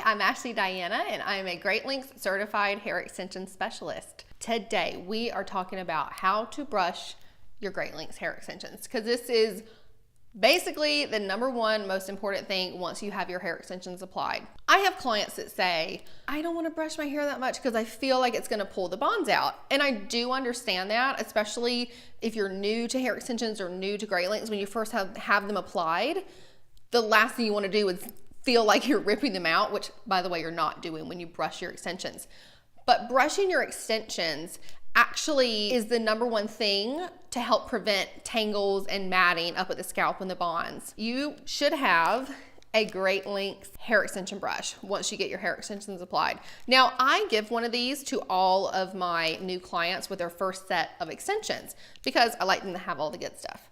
I'm Ashley Diana, and I am a Great Lengths certified hair extension specialist. Today, we are talking about how to brush your Great Lengths hair extensions, because this is basically the number one most important thing once you have your hair extensions applied. I have clients that say, I don't want to brush my hair that much because I feel like it's going to pull the bonds out. And I do understand that, especially if you're new to hair extensions or new to Great Lengths. When you first have them applied, the last thing you want to do is feel like you're ripping them out, which, by the way, you're not doing when you brush your extensions. But brushing your extensions actually is the number one thing to help prevent tangles and matting up at the scalp and the bonds. You should have a Great Lengths hair extension brush once you get your hair extensions applied. Now, I give one of these to all of my new clients with their first set of extensions because I like them to have all the good stuff.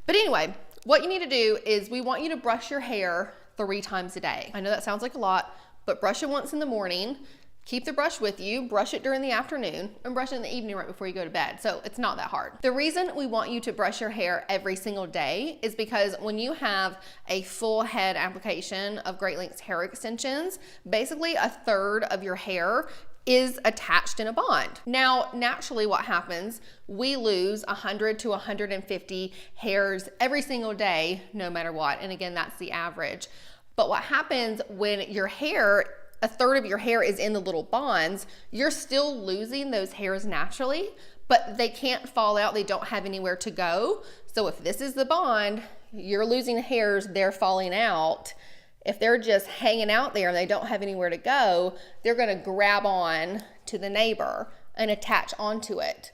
But anyway, what you need to do is we want you to brush your hair 3 times a day. I know that sounds like a lot, but brush it once in the morning. Keep the brush with you, brush it during the afternoon, and brush it in the evening right before you go to bed. So it's not that hard. The reason we want you to brush your hair every single day is because when you have a full head application of Great Lengths hair extensions, basically 1/3 of your hair is attached in a bond. Now, naturally what happens, we lose 100 to 150 hairs every single day, no matter what. And again, that's the average. But what happens when your hair, 1/3 of your hair is in the little bonds, you're still losing those hairs naturally, but they can't fall out. They don't have anywhere to go. So if this is the bond, you're losing hairs, they're falling out. If they're just hanging out there and they don't have anywhere to go, they're gonna grab on to the neighbor and attach onto it.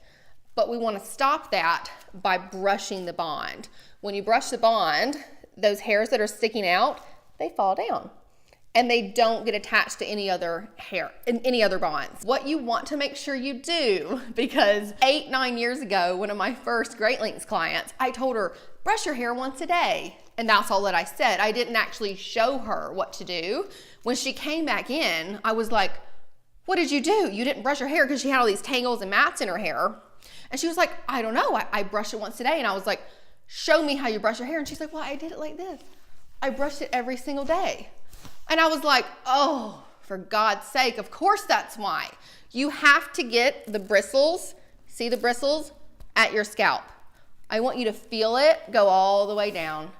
But we wanna stop that by brushing the bond. When you brush the bond, those hairs that are sticking out, they fall down and they don't get attached to any other hair, any other bonds. What you want to make sure you do, because 8-9 years ago, one of my first Great Lengths clients, I told her, brush your hair once a day. And that's all that I said. I didn't actually show her what to do. When she came back in, I was like, what did you do? You didn't brush your hair, because she had all these tangles and mats in her hair. And she was like, I don't know, I brush it once a day. And I was like, show me how you brush your hair. And she's like, well, I did it like this. I brushed it every single day. And I was like, oh, for God's sake, of course that's why. You have to get the bristles, see the bristles, at your scalp. I want you to feel it go all the way down.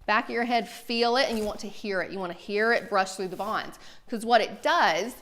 Back of your head, feel it, and you want to hear it. You want to hear it brush through the bonds. Because what it does,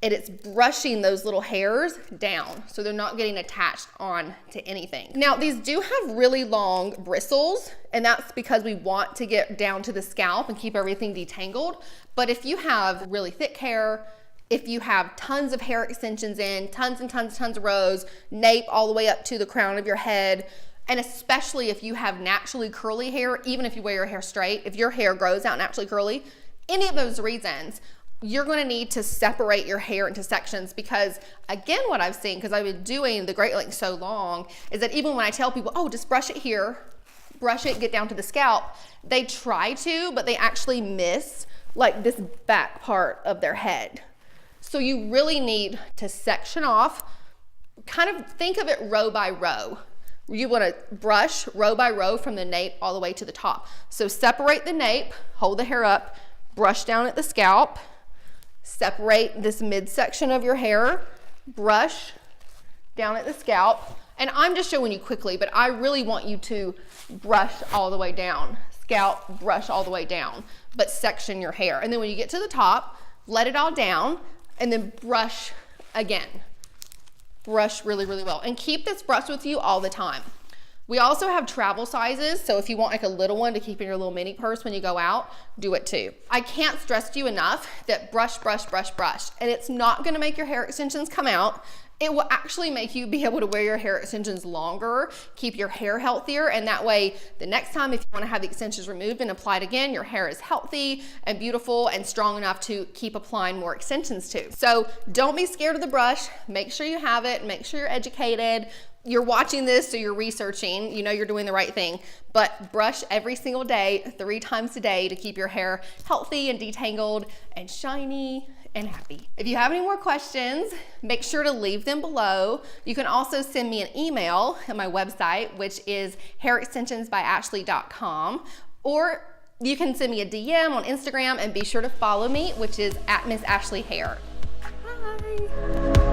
it's brushing those little hairs down, so they're not getting attached on to anything. Now, these do have really long bristles, and that's because we want to get down to the scalp and keep everything detangled. But if you have really thick hair, if you have tons of hair extensions in, tons and tons of rows, nape all the way up to the crown of your head, and especially if you have naturally curly hair, even if you wear your hair straight, if your hair grows out naturally curly, any of those reasons, you're gonna need to separate your hair into sections, because again, what I've seen, because I've been doing the Great Lengths so long, is that even when I tell people, oh, just brush it here, brush it, get down to the scalp, they try to, but they actually miss like this back part of their head. So you really need to section off, kind of think of it row by row. You want to brush row by row from the nape all the way to the top. So separate the nape, hold the hair up, brush down at the scalp, separate this midsection of your hair, brush down at the scalp. And I'm just showing you quickly, but I really want you to brush all the way down. Scalp, brush all the way down, but section your hair. And then when you get to the top, let it all down and then brush again. Brush really, really well. And keep this brush with you all the time. We also have travel sizes, so if you want like a little one to keep in your little mini purse when you go out, do it too. I can't stress to you enough that brush, brush, brush, brush. And it's not gonna make your hair extensions come out. It will actually make you be able to wear your hair extensions longer, keep your hair healthier, and that way the next time if you want to have the extensions removed and applied again, your hair is healthy and beautiful and strong enough to keep applying more extensions to. So don't be scared of the brush. Make sure you have it. Make sure you're educated. You're watching this, so you're researching, you know you're doing the right thing, but brush every single day, 3 times a day, to keep your hair healthy and detangled and shiny and happy. If you have any more questions, make sure to leave them below. You can also send me an email at my website, which is hairextensionsbyashley.com, or You can send me a DM on Instagram and be sure to follow me, which is @Miss Ashley Hair. Bye.